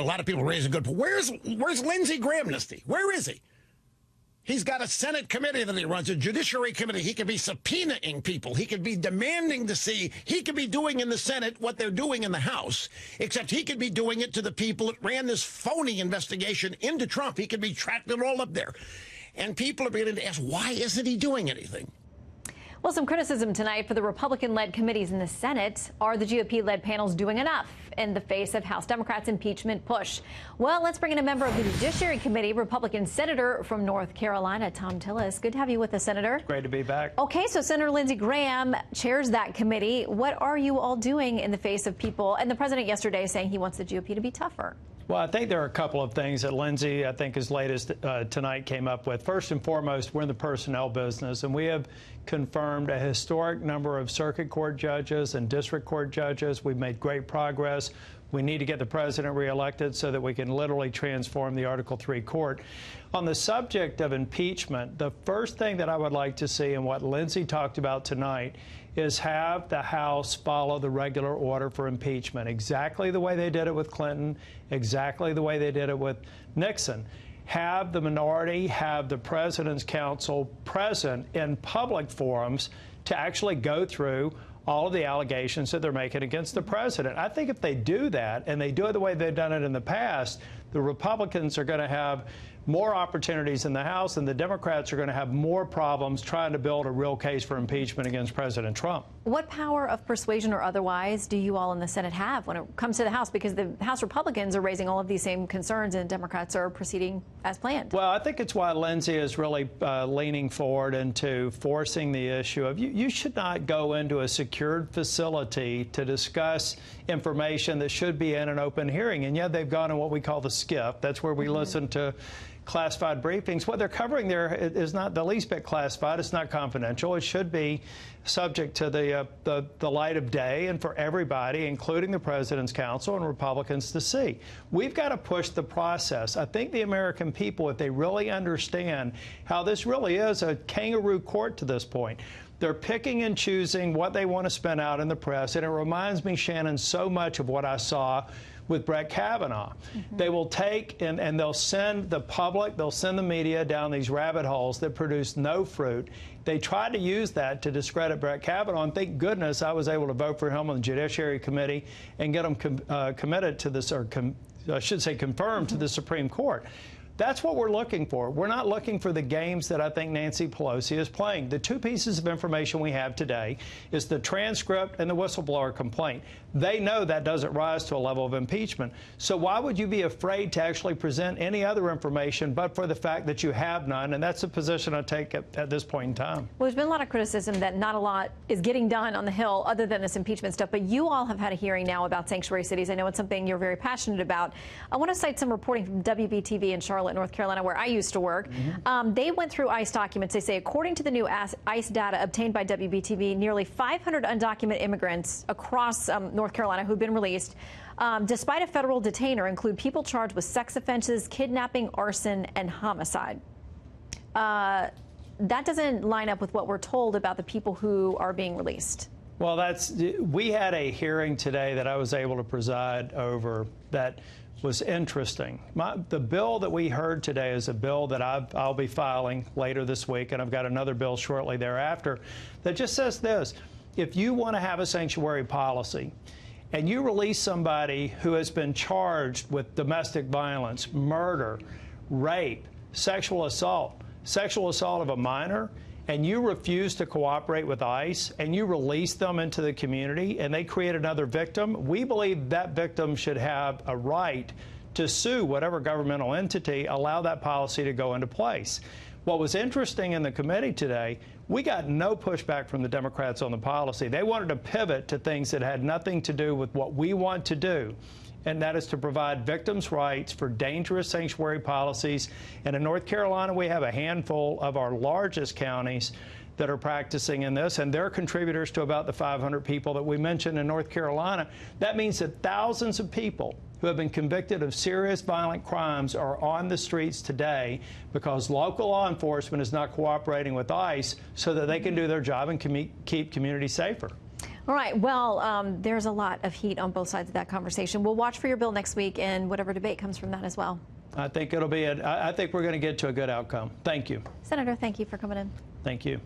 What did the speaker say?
lot of people raise a good point. Where's Lindsey Graham? Where is he? He's got a Senate committee that he runs, a Judiciary Committee. He could be subpoenaing people. He could be demanding to see. He could be doing in the Senate what they're doing in the House, except he could be doing it to the people that ran this phony investigation into Trump. He could be tracked it all up there. And people are beginning to ask, why isn't he doing anything? Well, some criticism tonight for the Republican-led committees in the Senate. Are the GOP-led panels doing enough in the face of House Democrats' impeachment push? Well, let's bring in a member of the Judiciary Committee, Republican Senator from North Carolina, Thom Tillis. Good to have you with us, Senator. Great to be back. Okay, so Senator Lindsey Graham chairs that committee. What are you all doing in the face of people? And the president yesterday saying he wants the GOP to be tougher. Well, I think there are a couple of things that Lindsey, I think, as late as tonight came up with. First and foremost, we're in the personnel business, and we have confirmed a historic number of circuit court judges and district court judges. We've made great progress. We need to get the president reelected so that we can literally transform the Article III court. On the subject of impeachment, the first thing that I would like to see and what Lindsey talked about tonight is have the House follow the regular order for impeachment, exactly the way they did it with Clinton, exactly the way they did it with Nixon. Have the minority, have the President's counsel present in public forums to actually go through all of the allegations that they're making against the president. I think if they do that, and they do it the way they've done it in the past, the Republicans are going to have more opportunities in the House, and the Democrats are going to have more problems trying to build a real case for impeachment against President Trump. What power of persuasion or otherwise do you all in the Senate have when it comes to the House? Because the House Republicans are raising all of these same concerns, and Democrats are proceeding as planned. Well, I think it's why Lindsey is really leaning forward into forcing the issue of you should not go into a secured facility to discuss information that should be in an open hearing. And yet they've gone in what we call the SCIF. That's where we listen to classified briefings. What they're covering there is not the least bit classified. It's not confidential. It should be subject to the light of day and for everybody, including the President's counsel and Republicans, to see. We've got to push the process. I think the American people, if they really understand how this really is a kangaroo court to this point, they're picking and choosing what they want to spin out in the press. And it reminds me, Shannon, so much of what I saw with Brett Kavanaugh. They will take and they'll send the public, they'll send the media down these rabbit holes that produce no fruit. They tried to use that to discredit Brett Kavanaugh, and thank goodness I was able to vote for him on the Judiciary Committee and get him committed to this, or I should say confirmed to the Supreme Court. That's what we're looking for. We're not looking for the games that I think Nancy Pelosi is playing. The two pieces of information we have today is the transcript and the whistleblower complaint. They know that doesn't rise to a level of impeachment. So why would you be afraid to actually present any other information but for the fact that you have none? And that's the position I take at this point in time. Well, there's been a lot of criticism that not a lot is getting done on the Hill other than this impeachment stuff. But you all have had a hearing now about sanctuary cities. I know it's something you're very passionate about. I want to cite some reporting from WBTV in Charlotte, North Carolina, where I used to work. They went through ICE documents. They say, according to the new ICE data obtained by WBTV, nearly 500 undocumented immigrants across North Carolina who've been released, despite a federal detainer, include people charged with sex offenses, kidnapping, arson, and homicide. That doesn't line up with what we're told about the people who are being released. Well, we had a hearing today that I was able to preside over that was interesting. The bill that we heard today is a bill that I'll be filing later this week, and I've got another bill shortly thereafter that just says this: if you want to have a sanctuary policy and you release somebody who has been charged with domestic violence, murder, rape, sexual assault of a minor, and you refuse to cooperate with ICE and you release them into the community and they create another victim, we believe that victim should have a right to sue whatever governmental entity allow that policy to go into place. What was interesting in the committee today, we got no pushback from the Democrats on the policy. They wanted to pivot to things that had nothing to do with what we want to do, and that is to provide victims' rights for dangerous sanctuary policies. And in North Carolina, we have a handful of our largest counties that are practicing in this, and they're contributors to about the 500 people that we mentioned in North Carolina. That means that thousands of people who have been convicted of serious violent crimes are on the streets today because local law enforcement is not cooperating with ICE so that they can do their job and keep communities safer. All right. Well, there's a lot of heat on both sides of that conversation. We'll watch for your bill next week and whatever debate comes from that as well. I think it'll be I think we're going to get to a good outcome. Thank you. Senator, thank you for coming in. Thank you.